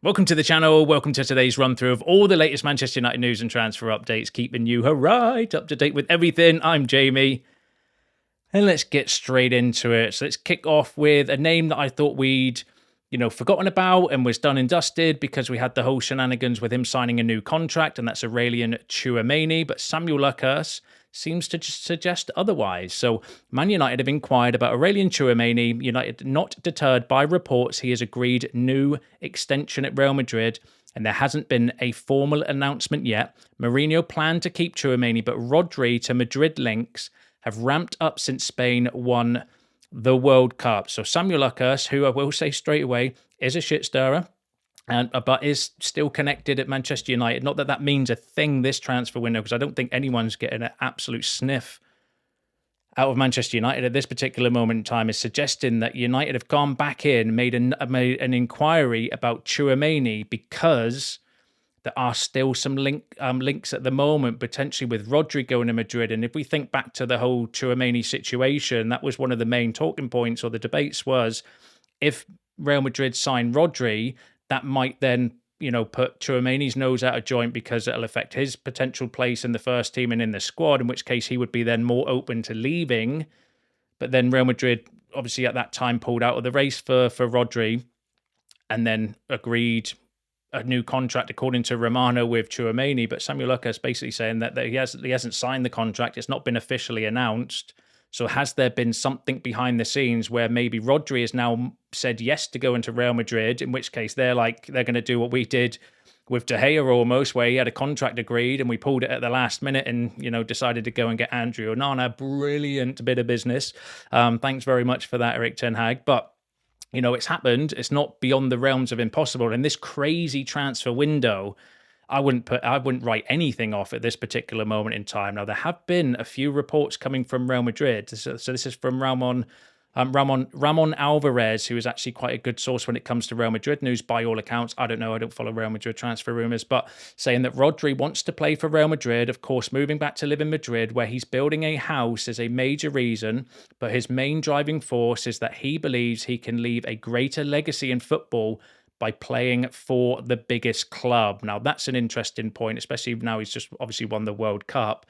Welcome to the channel. Welcome to today's run through of all the latest Manchester United news and transfer updates, keeping you right up to date with everything. I'm Jamie. And let's get straight into it. So let's kick off with a name that I thought we'd, forgotten about and was done and dusted because we had the whole shenanigans with him signing a new contract, and that's Aurélien Tchouaméni. But Samuel Lucas seems to just suggest otherwise. So Man United have inquired about Aurélien Tchouaméni. United not deterred by reports he has agreed new extension at Real Madrid, and there hasn't been a formal announcement yet. Mourinho planned to keep Tchouaméni, but Rodri to Madrid links have ramped up since Spain won the World Cup. So Samuel Lucas, who I will say straight away is a shit stirrer, but is still connected at Manchester United. Not that that means a thing this transfer window, because I don't think anyone's getting an absolute sniff out of Manchester United at this particular moment in time, is suggesting that United have gone back in, made an inquiry about Tchouaméni because there are still some links at the moment, potentially with Rodri going to Madrid. And if we think back to the whole Tchouaméni situation, that was one of the main talking points, or the debates was, if Real Madrid sign Rodri, that might then, put Tchouaméni's nose out of joint because it'll affect his potential place in the first team and in the squad, in which case he would be then more open to leaving. But then Real Madrid, obviously at that time, pulled out of the race for Rodri and then agreed a new contract, according to Romano, with Tchouaméni. But Samuel Lucas basically saying that he hasn't signed the contract. It's not been officially announced. So has there been something behind the scenes where maybe Rodri has now said yes to go into Real Madrid, in which case they're going to do what we did with De Gea almost, where he had a contract agreed and we pulled it at the last minute and, decided to go and get Andrew Onana. Brilliant bit of business. Thanks very much for that, Erik ten Hag. But it's happened. It's not beyond the realms of impossible. In this crazy transfer window, I wouldn't write anything off at this particular moment in time. Now, there have been a few reports coming from Real Madrid. So this is from Ramon Alvarez, who is actually quite a good source when it comes to Real Madrid news, by all accounts. I don't know. I don't follow Real Madrid transfer rumors, but saying that Rodri wants to play for Real Madrid. Of course, moving back to live in Madrid, where he's building a house, is a major reason. But his main driving force is that he believes he can leave a greater legacy in football by playing for the biggest club. Now, that's an interesting point, especially now he's just obviously won the World Cup.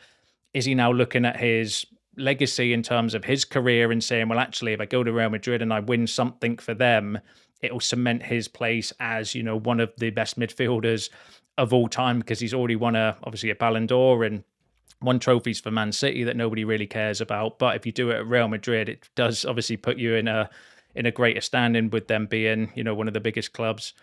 Is he now looking at his legacy in terms of his career and saying, well, actually, if I go to Real Madrid and I win something for them, it'll cement his place as, one of the best midfielders of all time, because he's already won obviously a Ballon d'Or and won trophies for Man City that nobody really cares about. But if you do it at Real Madrid, it does obviously put you in a greater standing with them being, one of the biggest clubs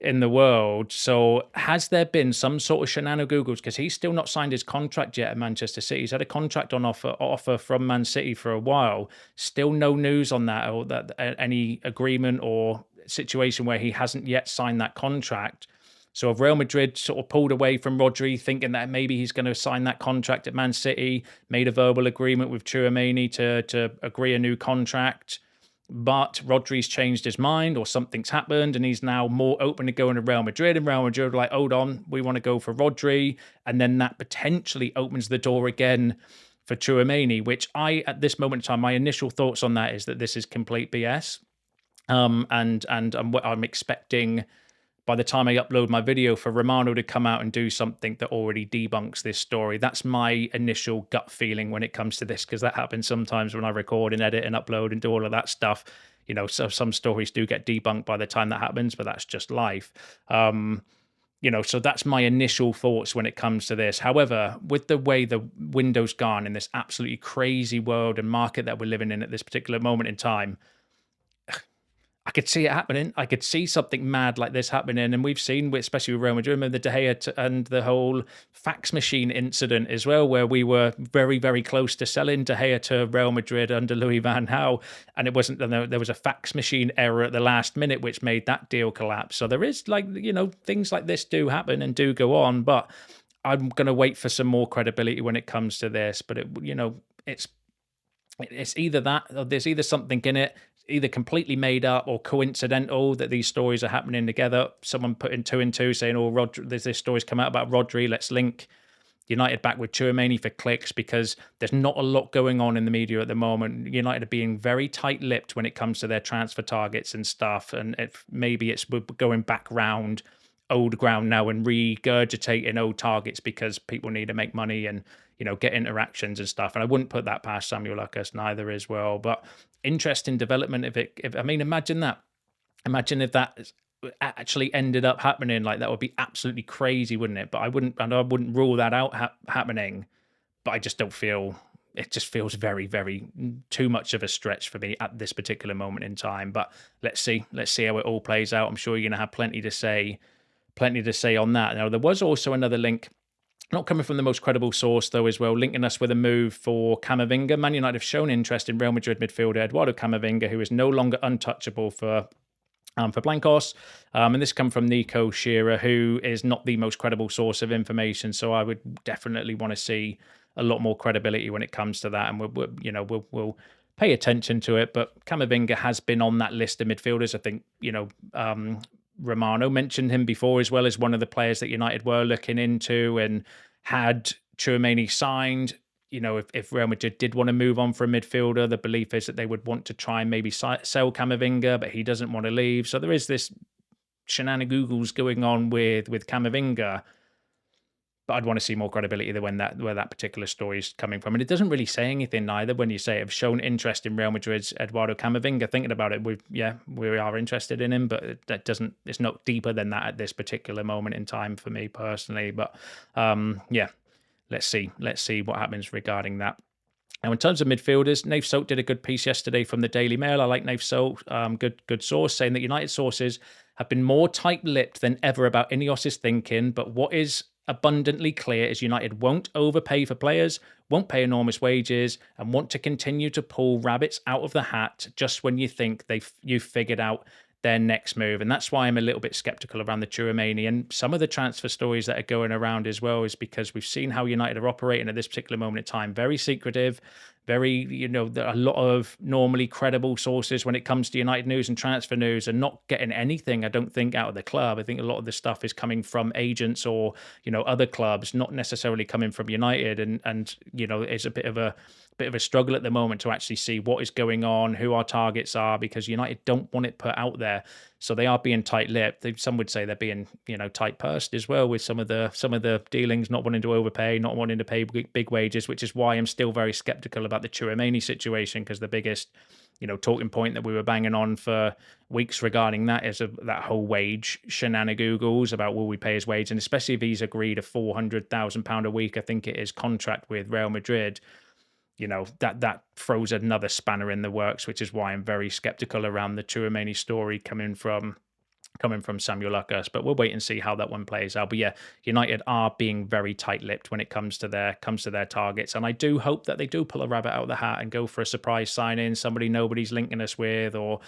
in the world. So has there been some sort of shenanigans? Because he's still not signed his contract yet at Manchester City. He's had a contract on offer from Man City for a while. Still no news on that, or that any agreement or situation where he hasn't yet signed that contract. So if Real Madrid sort of pulled away from Rodri, thinking that maybe he's going to sign that contract at Man City, made a verbal agreement with Tchouaméni to agree a new contract, but Rodri's changed his mind or something's happened and he's now more open to going to Real Madrid, and Real Madrid are like, hold on, we want to go for Rodri. And then that potentially opens the door again for Tchouaméni, which at this moment in time, my initial thoughts on that is that this is complete BS. And I'm expecting, by the time I upload my video, for Romano to come out and do something that already debunks this story. That's my initial gut feeling when it comes to this, because that happens sometimes when I record and edit and upload and do all of that stuff. So some stories do get debunked by the time that happens, but that's just life. So that's my initial thoughts when it comes to this. However, with the way the window's gone in this absolutely crazy world and market that we're living in at this particular moment in time, I could see it happening. I could see something mad like this happening. And we've seen, especially with Real Madrid, remember the De Gea and the whole fax machine incident as well, where we were very, very close to selling De Gea to Real Madrid under Louis van Gaal. And it wasn't, there was a fax machine error at the last minute, which made that deal collapse. So there is things like this do happen and do go on, but I'm going to wait for some more credibility when it comes to this. But it's either that, or there's either something in it, either completely made up or coincidental that these stories are happening together. Someone putting two and two saying, oh, there's this story's come out about Rodri, let's link United back with Tchouaméni for clicks, because there's not a lot going on in the media at the moment. United are being very tight-lipped when it comes to their transfer targets and stuff, and maybe it's going back round old ground now and regurgitating old targets because people need to make money and get interactions and stuff. And I wouldn't put that past Samuel Lucas neither as well. But interesting development. If I mean, imagine that. Imagine if that actually ended up happening. Like, that would be absolutely crazy, wouldn't it? But I wouldn't rule that out happening. But I just don't feel. It just feels very, very too much of a stretch for me at this particular moment in time. But let's see how it all plays out. I'm sure you're going to have plenty to say on that. Now, there was also another link, not coming from the most credible source, though, as well, linking us with a move for Camavinga. Man United have shown interest in Real Madrid midfielder Eduardo Camavinga, who is no longer untouchable for Blancos. And this come from Nico Shearer, who is not the most credible source of information. So I would definitely want to see a lot more credibility when it comes to that. And we'll pay attention to it. But Camavinga has been on that list of midfielders. I think, Romano mentioned him before as well as one of the players that United were looking into, and had Tchouaméni signed. If Real Madrid did want to move on for a midfielder, the belief is that they would want to try and maybe sell Camavinga, but he doesn't want to leave. So there is this shenanigans going on with Camavinga. But I'd want to see more credibility than where that particular story is coming from. And it doesn't really say anything neither when you say have shown interest in Real Madrid's Eduardo Camavinga. Thinking about it, we are interested in him, but it's not deeper than that at this particular moment in time for me personally. But let's see what happens regarding that. Now, in terms of midfielders, Nath Sok did a good piece yesterday from the Daily Mail. I like Nath Sok, good source, saying that United sources have been more tight-lipped than ever about Ineos's thinking, but what is abundantly clear is United won't overpay for players, won't pay enormous wages, and want to continue to pull rabbits out of the hat just when you think you've figured out their next move. And that's why I'm a little bit skeptical around the Tchouaméni and some of the transfer stories that are going around as well, is because we've seen how United are operating at this particular moment in time. Very secretive, very, there are a lot of normally credible sources when it comes to United news and transfer news, and not getting anything, I don't think, out of the club. I think a lot of the stuff is coming from agents or, other clubs, not necessarily coming from United. And it's a bit of a struggle at the moment to actually see what is going on, who our targets are, because United don't want it put out there. So they are being tight-lipped. Some would say they're being, tight-pursed as well with some of the dealings, not wanting to overpay, not wanting to pay big wages, which is why I'm still very skeptical about the Tchouaméni situation, because the biggest, talking point that we were banging on for weeks regarding that is that whole wage shenanigans about will we pay his wage, and especially if he's agreed a £400,000 a week, I think it is, contract with Real Madrid. That throws another spanner in the works, which is why I'm very skeptical around the Tchouaméni story coming from Samuel Lucas. But we'll wait and see how that one plays out. But yeah, United are being very tight-lipped when it comes to their targets, and I do hope that they do pull a rabbit out of the hat and go for a surprise signing, somebody nobody's linking us with, or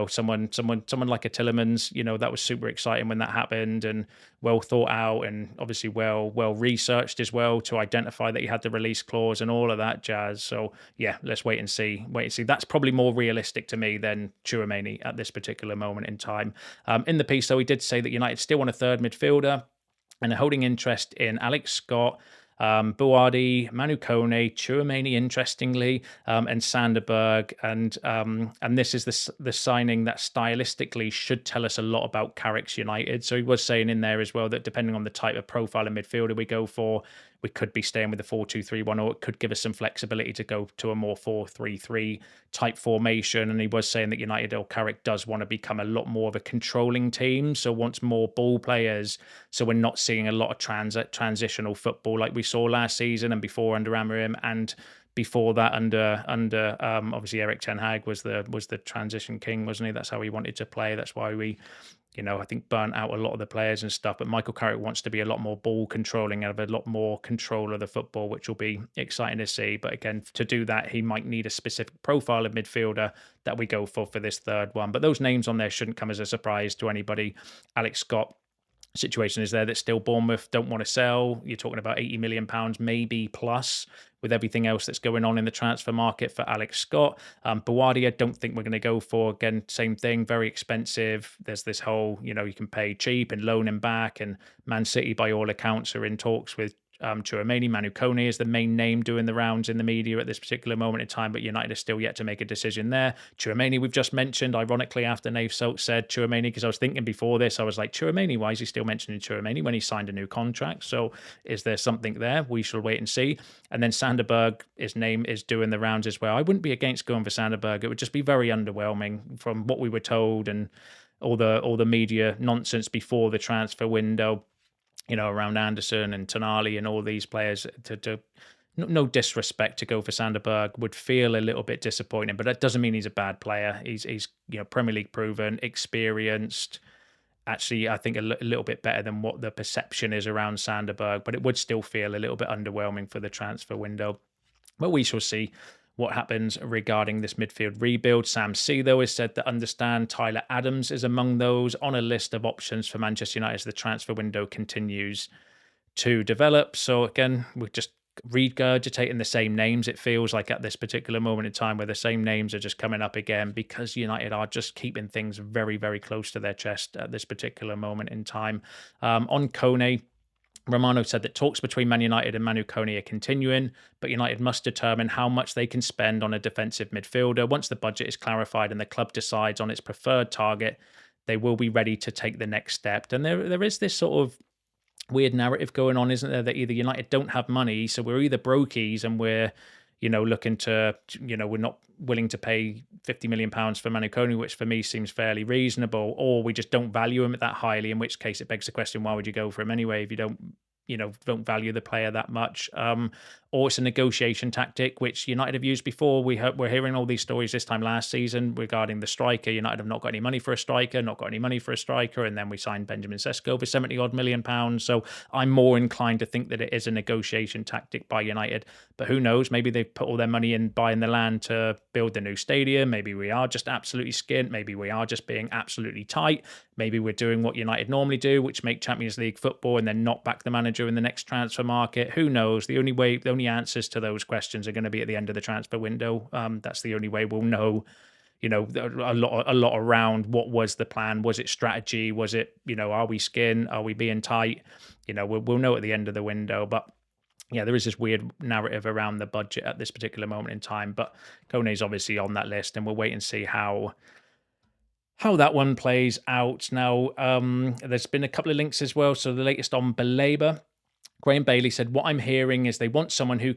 someone like a Tillemans. That was super exciting when that happened, and well thought out, and obviously well researched as well to identify that he had the release clause and all of that jazz. So yeah, let's wait and see. That's probably more realistic to me than Tchouaméni at this particular moment in time. In the piece, though, he did say that United still want a third midfielder and are holding interest in Alex Scott, Buardi, Manu Kone, Tchouaméni, interestingly, and Sanderberg, and this is the signing that stylistically should tell us a lot about Carrick's United. So he was saying in there as well that depending on the type of profile of midfielder we go for, we could be staying with the 4-2-3-1, or it could give us some flexibility to go to a more 4-3-3 type formation. And he was saying that United, or Carrick, does want to become a lot more of a controlling team, so wants more ball players, so we're not seeing a lot of transitional football like we saw last season and before under Amorim, and before that under obviously Erik ten Hag was the transition king, wasn't he? That's how he wanted to play. That's why we I think burnt out a lot of the players and stuff. But Michael Carrick wants to be a lot more ball controlling and have a lot more control of the football, which will be exciting to see. But again, to do that, he might need a specific profile of midfielder that we go for this third one. But those names on there shouldn't come as a surprise to anybody. Alex Scott situation is there that still Bournemouth don't want to sell. You're talking about £80 million, maybe plus, with everything else that's going on in the transfer market for Alex Scott. Buardi, I don't think we're going to go for. Again, same thing, very expensive. There's this whole, you can pay cheap and loan him back, and Man City, by all accounts, are in talks with Tchouaméni. Manu Kone is the main name doing the rounds in the media at this particular moment in time, but United are still yet to make a decision there. Tchouaméni we've just mentioned, ironically, after Nave Solt said Tchouaméni, because I was thinking before this, I was like, Tchouaméni, why is he still mentioning Tchouaméni when he signed a new contract? So is there something there? We shall wait and see. And then Sanderberg, his name is doing the rounds as well. I wouldn't be against going for Sanderberg. It would just be very underwhelming from what we were told and all the media nonsense before the transfer window, around Anderson and Tonali and all these players. To no disrespect, to go for Sanderberg would feel a little bit disappointing, but that doesn't mean he's a bad player. He's Premier League proven, experienced. Actually, I think a little bit better than what the perception is around Sanderberg, but it would still feel a little bit underwhelming for the transfer window. But we shall see what happens regarding this midfield rebuild. Sam C, though, has said that understand Tyler Adams is among those on a list of options for Manchester United as the transfer window continues to develop. So again, we're just regurgitating the same names, it feels like, at this particular moment in time, where the same names are just coming up again, because United are just keeping things very, very close to their chest at this particular moment in time. On Kone, Romano said that talks between Man United and Manu Kone are continuing, but United must determine how much they can spend on a defensive midfielder. Once the budget is clarified and the club decides on its preferred target, they will be ready to take the next step. And there is this sort of weird narrative going on, isn't there, that either United don't have money, so we're either brokies and we're looking to, we're not willing to pay £50 million for Manu Kone, which for me seems fairly reasonable, or we just don't value him that highly, in which case it begs the question, why would you go for him anyway if you don't value the player that much? Or it's a negotiation tactic, which United have used before. We're hearing all these stories this time last season regarding the striker. United have not got any money for a striker, and then we signed Benjamin Sesko for 70 odd million pounds. So I'm more inclined to think that it is a negotiation tactic by United. But who knows? Maybe they've put all their money in buying the land to build the new stadium. Maybe we are just absolutely skint. Maybe we are just being absolutely tight. Maybe we're doing what United normally do, which make Champions League football and then not back the manager in the next transfer market. Who knows? The only answers to those questions are going to be at the end of the transfer window. That's the only way we'll know, a lot around what was the plan. Was it strategy? Was it, are we skin? Are we being tight? We'll know at the end of the window. But yeah, there is this weird narrative around the budget at this particular moment in time. But Kone's obviously on that list, and we'll wait and see how that one plays out. Now, there's been a couple of links as well. So the latest on Baleba. Graham Bailey said, what I'm hearing is they want someone who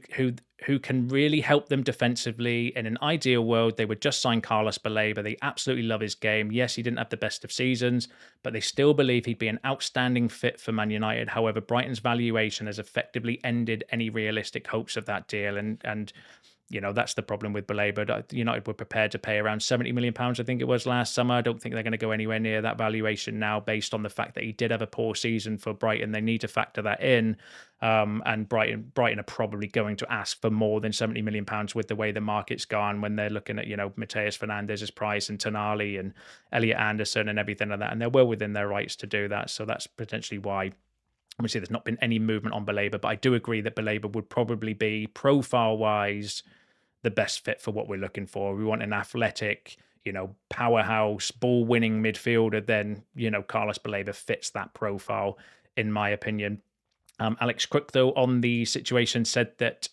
can really help them defensively. In an ideal world, they would just sign Carlos Baleba. They absolutely love his game. Yes, he didn't have the best of seasons, but they still believe he'd be an outstanding fit for Man United. However, Brighton's valuation has effectively ended any realistic hopes of that deal. And that's the problem with Baleba. United were prepared to pay around £70 million, I think it was, last summer. I don't think they're going to go anywhere near that valuation now, based on the fact that he did have a poor season for Brighton. They need to factor that in. And Brighton are probably going to ask for more than £70 million with the way the market's gone, when they're looking at, Mateus Fernandez's price and Tonali and Elliot Anderson and everything like that. And they're well within their rights to do that. So that's potentially why. Obviously, there's not been any movement on Baleba, but I do agree that Baleba would probably be, profile-wise, the best fit for what we're looking for. We want an athletic, powerhouse, ball-winning midfielder. Then, Carlos Baleba fits that profile, in my opinion. Alex Crook, though, on the situation, said that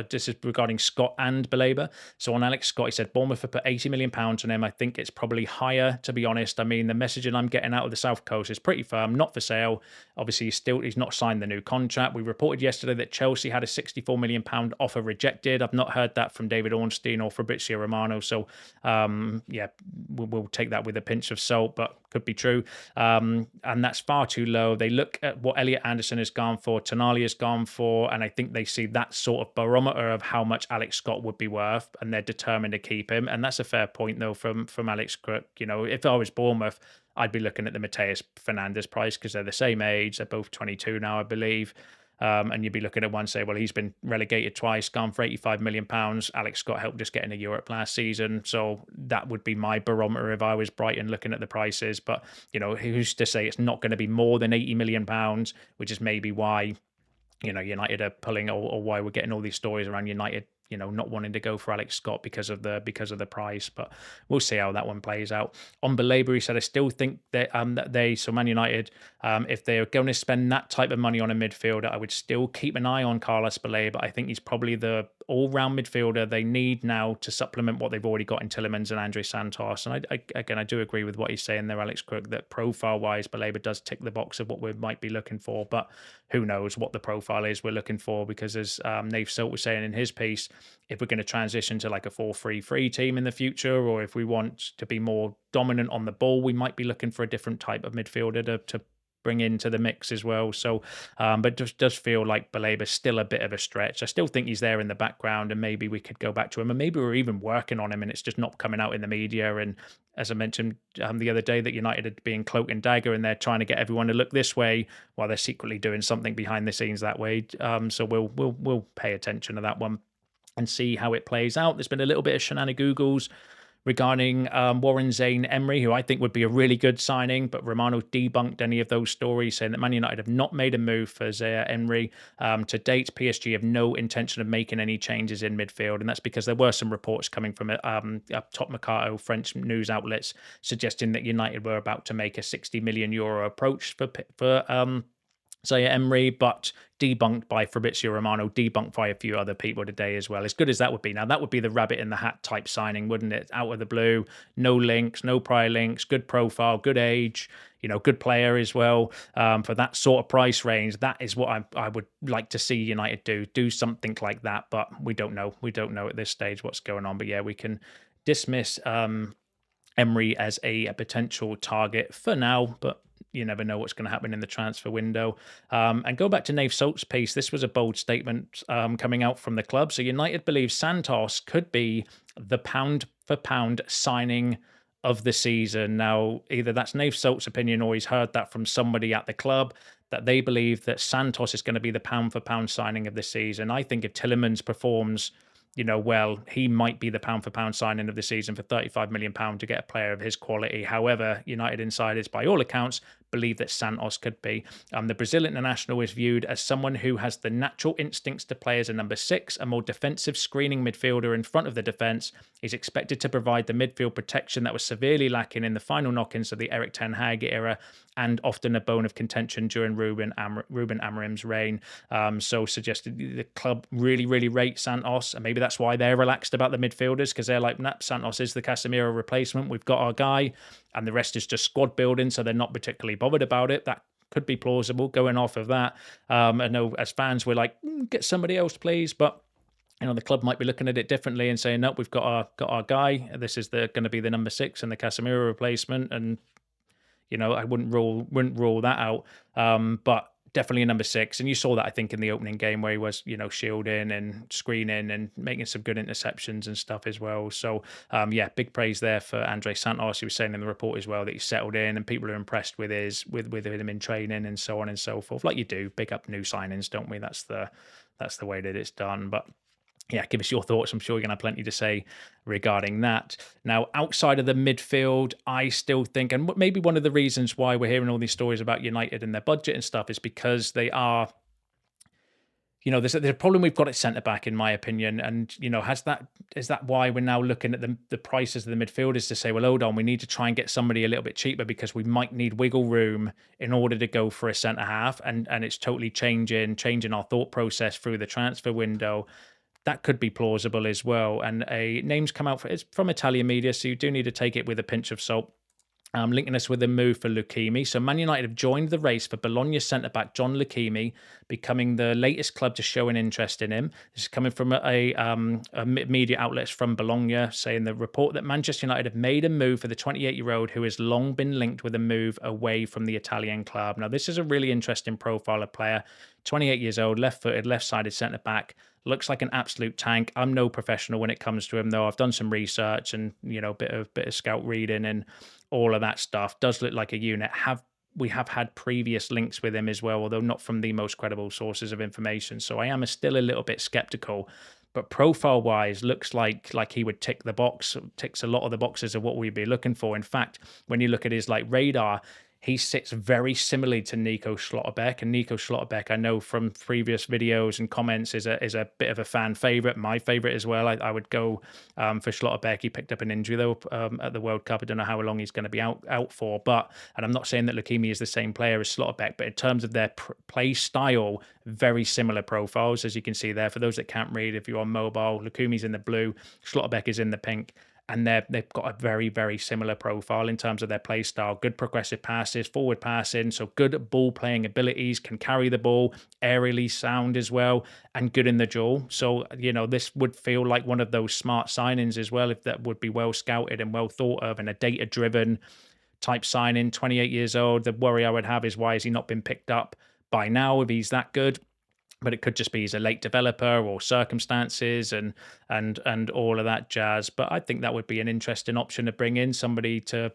this is regarding Scott and Baleba. So on Alex Scott, he said Bournemouth have put £80 million on him. I think it's probably higher, to be honest. I mean, the messaging I'm getting out of the South Coast is pretty firm, not for sale. Obviously, he's not signed the new contract. We reported yesterday that Chelsea had a £64 million offer rejected. I've not heard that from David Ornstein or Fabrizio Romano. So, we'll take that with a pinch of salt, but could be true. And that's far too low. They look at what Elliot Anderson has gone for, Tonali has gone for, and I think they see that sort of barometer of how much Alex Scott would be worth, and they're determined to keep him. And that's a fair point, though, from Alex Crook. If I was Bournemouth, I'd be looking at the Mateus Fernandes price, because they're the same age. They're both 22 now, I believe. And you'd be looking at one, say, well, he's been relegated twice, gone for £85 million. Alex Scott helped us get into Europe last season. So that would be my barometer if I was Brighton looking at the prices. But, who's to say it's not going to be more than £80 million, which is maybe why, United are pulling, or why we're getting all these stories around United not wanting to go for Alex Scott because of the price. But we'll see how that one plays out. On Baleba, he said, I still think so Man United, if they're going to spend that type of money on a midfielder, I would still keep an eye on Carlos Baleba. I think he's probably the all-round midfielder they need now to supplement what they've already got in Tielemans and Andre Santos. And I do agree with what he's saying there, Alex Crook, that profile-wise, Baleba does tick the box of what we might be looking for, but who knows what the profile is we're looking for, because as Nave Salt was saying in his piece, if we're going to transition to like a 4-3-3 team in the future, or if we want to be more dominant on the ball, we might be looking for a different type of midfielder to bring into the mix as well. So, but just does feel like Baleba's still a bit of a stretch. I still think he's there in the background, and maybe we could go back to him, and maybe we're even working on him, and it's just not coming out in the media. And as I mentioned the other day, that United are being cloak and dagger, and they're trying to get everyone to look this way while they're secretly doing something behind the scenes that way. So we'll pay attention to that one and see how it plays out. There's been a little bit of shenanigans regarding Warren Zaïre-Emery, who I think would be a really good signing, but Romano debunked any of those stories, saying that Man United have not made a move for Zaïre-Emery. To date, PSG have no intention of making any changes in midfield, and that's because there were some reports coming from Top Mercato French news outlets suggesting that United were about to make a €60 million approach for Zaïre-Emery, but debunked by Fabrizio Romano, debunked by a few other people today as well. As good as that would be. Now, that would be the rabbit in the hat type signing, wouldn't it? Out of the blue, no links, no prior links, good profile, good age, good player as well. For that sort of price range, that is what I would like to see United do something like that, but we don't know. We don't know at this stage what's going on. But yeah, we can dismiss Emery as a potential target for now, but you never know what's going to happen in the transfer window. And go back to Nave Salt's piece. This was a bold statement coming out from the club. So United believes Santos could be the pound-for-pound signing of the season. Now, either that's Nave Salt's opinion, or he's heard that from somebody at the club, that they believe that Santos is going to be the pound-for-pound signing of the season. I think if Tielemans performs well, he might be the pound-for-pound signing of the season for £35 million to get a player of his quality. However, United insiders, by all accounts, believe that Santos could be. The Brazilian international is viewed as someone who has the natural instincts to play as a number 6, a more defensive screening midfielder in front of the defence. He's expected to provide the midfield protection that was severely lacking in the final knock-ins of the Erik ten Hag era, and often a bone of contention during Ruben Amorim's reign. So suggested the club really, really rate Santos, and maybe that's why they're relaxed about the midfielders, because they're like, nah, Santos is the Casemiro replacement. We've got our guy, and the rest is just squad building, so they're not particularly bothered about it. That could be plausible going off of that. I know as fans, we're like, get somebody else, please, but the club might be looking at it differently and saying, no, we've got our guy. This is going to be the number 6 and the Casemiro replacement, and I wouldn't rule that out. But definitely a number 6. And you saw that, I think, in the opening game where he was, shielding and screening and making some good interceptions and stuff as well. So, big praise there for Andre Santos. He was saying in the report as well that he settled in and people are impressed with him in training and so on and so forth. Like you do, big up new signings, don't we? That's the way that it's done. But yeah, give us your thoughts. I'm sure you're going to have plenty to say regarding that. Now, outside of the midfield, I still think, and maybe one of the reasons why we're hearing all these stories about United and their budget and stuff is because they are, there's a problem we've got at centre-back, in my opinion. And, is that why we're now looking at the prices of the midfielders to say, well, hold on, we need to try and get somebody a little bit cheaper because we might need wiggle room in order to go for a centre-half. And it's totally changing our thought process through the transfer window. That could be plausible as well. And a name's come out it's from Italian media, so you do need to take it with a pinch of salt. Linking us with a move for Lucumí. So Man United have joined the race for Bologna centre-back Jhon Lucumí, becoming the latest club to show an interest in him. This is coming from a media outlets from Bologna, saying the report that Manchester United have made a move for the 28-year-old who has long been linked with a move away from the Italian club. Now, this is a really interesting profile of player. 28 years old, left-footed, left-sided centre-back. Looks like an absolute tank. I'm no professional when it comes to him, though. I've done some research and, bit of scout reading and all of that stuff. Does look like a unit. We have had previous links with him as well, although not from the most credible sources of information. So I am still a little bit skeptical. But profile-wise, looks like he would ticks a lot of the boxes of what we'd be looking for. In fact, when you look at his radar, he sits very similarly to Nico Schlotterbeck. And Nico Schlotterbeck, I know from previous videos and comments, is a bit of a fan favorite, my favorite as well. I would go for Schlotterbeck. He picked up an injury though at the World Cup. I don't know how long he's going to be out for, and I'm not saying that Lucumí is the same player as Schlotterbeck, but in terms of their play style, very similar profiles, as you can see there. For those that can't read, if you're on mobile, Lucumí's in the blue, Schlotterbeck is in the pink. And they've got a very, very similar profile in terms of their play style. Good progressive passes, forward passing, so good ball playing abilities, can carry the ball, aerially sound as well, and good in the duel. So, this would feel like one of those smart signings as well, if that would be well scouted and well thought of, and a data-driven type signing, 28 years old. The worry I would have is, why has he not been picked up by now if he's that good? But it could just be he's a late developer or circumstances and all of that jazz. But I think that would be an interesting option to bring in somebody to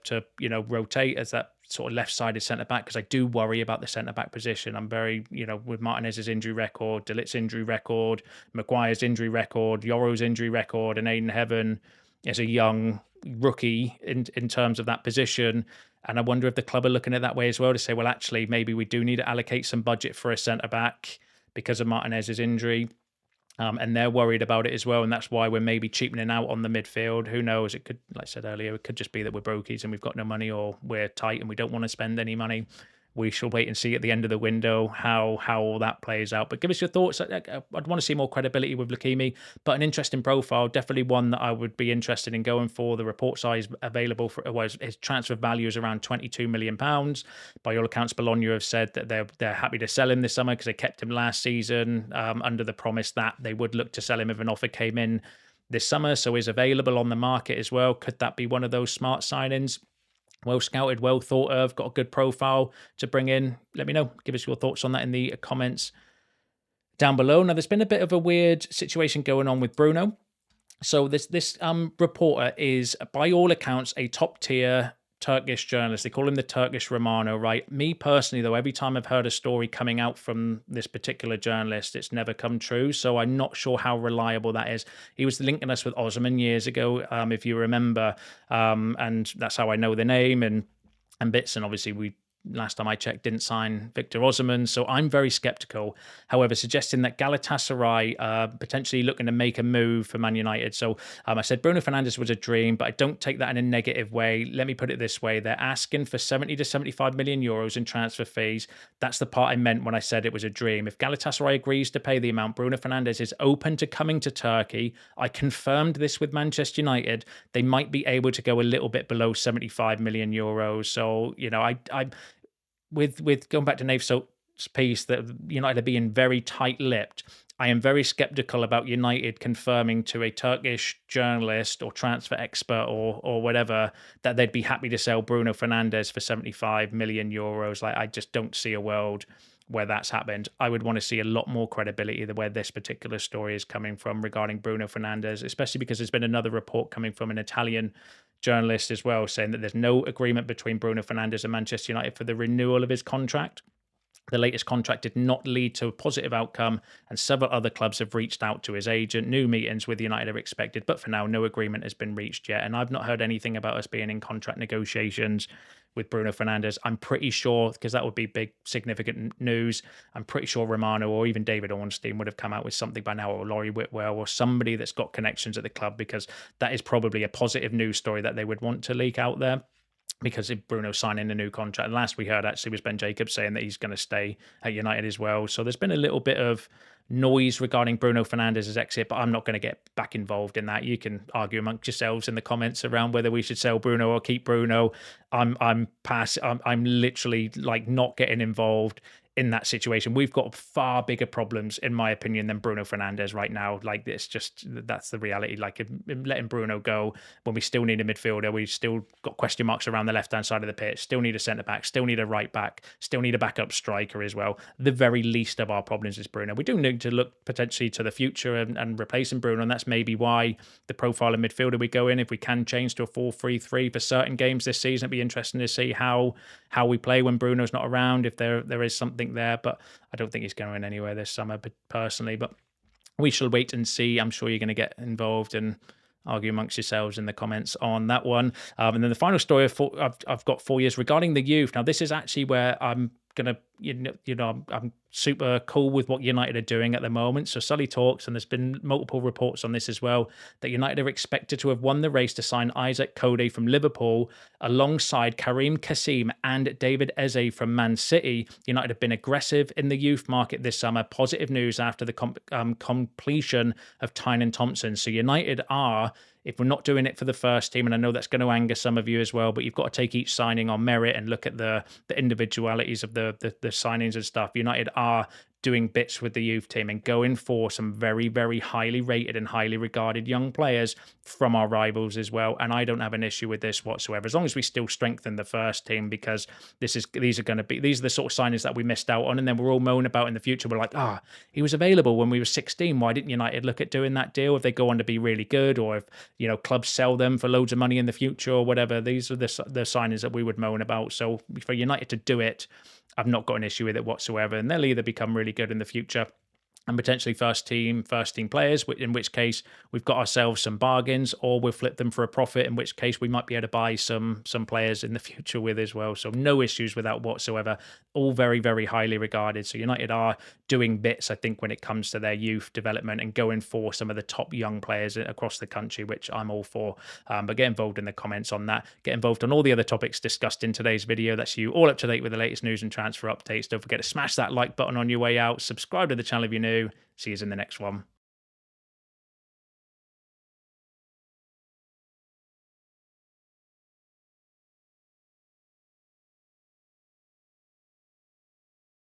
rotate as that sort of left-sided centre-back, because I do worry about the centre-back position. I'm very, with Martinez's injury record, De Ligt's injury record, Maguire's injury record, Yoro's injury record, and Aiden Heaven is a young rookie in terms of that position. And I wonder if the club are looking at it that way as well, to say, well, actually, maybe we do need to allocate some budget for a centre-back because of Martinez's injury. And they're worried about it as well. And that's why we're maybe cheapening out on the midfield. Who knows? It could, like I said earlier, it could just be that we're brokies and we've got no money, or we're tight and we don't want to spend any money. We shall wait and see at the end of the window how all that plays out. But give us your thoughts. I'd want to see more credibility with Lucumí, but an interesting profile. Definitely one that I would be interested in going for. The report size available for his transfer value is around £22 million. By all accounts, Bologna have said that they're happy to sell him this summer because they kept him last season under the promise that they would look to sell him if an offer came in this summer. So he's available on the market as well. Could that be one of those smart signings? Well scouted, well thought of, got a good profile to bring in. Let me know. Give us your thoughts on that in the comments down below. Now, there's been a bit of a weird situation going on with Bruno. So this reporter is, by all accounts, a top-tier Turkish journalist. They call him the Turkish Romano, right? Me personally, though, every time I've heard a story coming out from this particular journalist, it's never come true. So I'm not sure how reliable that is. He was linking us with Osman years ago, if you remember, and that's how I know the name and bits. And obviously, we last time I checked, didn't sign Victor Osimhen, so I'm very skeptical. However, suggesting that Galatasaray potentially looking to make a move for Man United. So I said Bruno Fernandes was a dream, but I don't take that in a negative way. Let me put it this way. They're asking for 70 to 75 million euros in transfer fees. That's the part I meant when I said it was a dream. If Galatasaray agrees to pay the amount, Bruno Fernandes is open to coming to Turkey. I confirmed this with Manchester United. They might be able to go a little bit below 75 million euros. So, I with going back to Nave Soap's piece, that United are being very tight-lipped, I am very skeptical about United confirming to a Turkish journalist or transfer expert or whatever that they'd be happy to sell Bruno Fernandes for 75 million euros. Like, I just don't see a world where that's happened. I would want to see a lot more credibility than where this particular story is coming from regarding Bruno Fernandes, especially because there's been another report coming from an Italian journalist as well, saying that there's no agreement between Bruno Fernandes and Manchester United for the renewal of his contract. The latest contract did not lead to a positive outcome, and several other clubs have reached out to his agent. New meetings with United are expected, but for now, no agreement has been reached yet. And I've not heard anything about us being in contract negotiations with Bruno Fernandes. I'm pretty sure, because that would be big, significant news, I'm pretty sure Romano or even David Ornstein would have come out with something by now, or Laurie Whitwell, or somebody that's got connections at the club, because that is probably a positive news story that they would want to leak out there. Because if Bruno's signing a new contract, and last we heard actually was Ben Jacobs saying that he's going to stay at United as well. So there's been a little bit of noise regarding Bruno Fernandes' exit, but I'm not going to get back involved in that. You can argue amongst yourselves in the comments around whether we should sell Bruno or keep Bruno. I'm literally like not getting involved in that situation. We've got far bigger problems, in my opinion, than Bruno Fernandes right now. Like, it's just, that's the reality. Like, letting Bruno go when we still need a midfielder, we've still got question marks around the left-hand side of the pitch, still need a centre-back, still need a right-back, still need a backup striker as well. The very least of our problems is Bruno. We do need to look potentially to the future and replacing Bruno, and that's maybe why the profile of midfielder we go in, if we can change to a 4-3-3 for certain games this season, it'd be interesting to see how we play when Bruno's not around, if there is something there. But I don't think he's going anywhere this summer, but personally. But we shall wait and see. I'm sure you're going to get involved, and argue amongst yourselves in the comments on that one. And then the final story I've got for you is regarding the youth. Now, this is actually where I'm gonna, I'm super cool with what United are doing at the moment. So Sully talks, and there's been multiple reports on this as well, that United are expected to have won the race to sign Isaac Cody from Liverpool alongside Karim Kassim and David Eze from Man City. United have been aggressive in the youth market this summer. Positive news after the completion of Tynan Thompson. So United are, if we're not doing it for the first team, and I know that's going to anger some of you as well, but you've got to take each signing on merit and look at the individualities of the signings and stuff. United are doing bits with the youth team and going for some very, very highly rated and highly regarded young players from our rivals as well. And I don't have an issue with this whatsoever, as long as we still strengthen the first team, because these are the sort of signings that we missed out on. And then we're all moan about in the future. We're like, he was available when we were 16. Why didn't United look at doing that deal? If they go on to be really good, or if, clubs sell them for loads of money in the future or whatever, these are the signings that we would moan about. So for United to do it, I've not got an issue with it whatsoever, and they'll either become really good in the future and potentially first team players, in which case we've got ourselves some bargains, or we'll flip them for a profit, in which case we might be able to buy some players in the future with as well. So no issues with that whatsoever. All very, very highly regarded. So United are doing bits, I think, when it comes to their youth development and going for some of the top young players across the country, which I'm all for. But get involved in the comments on that. Get involved on all the other topics discussed in today's video. That's you all up to date with the latest news and transfer updates. Don't forget to smash that like button on your way out. Subscribe to the channel if you're new. See you in the next one.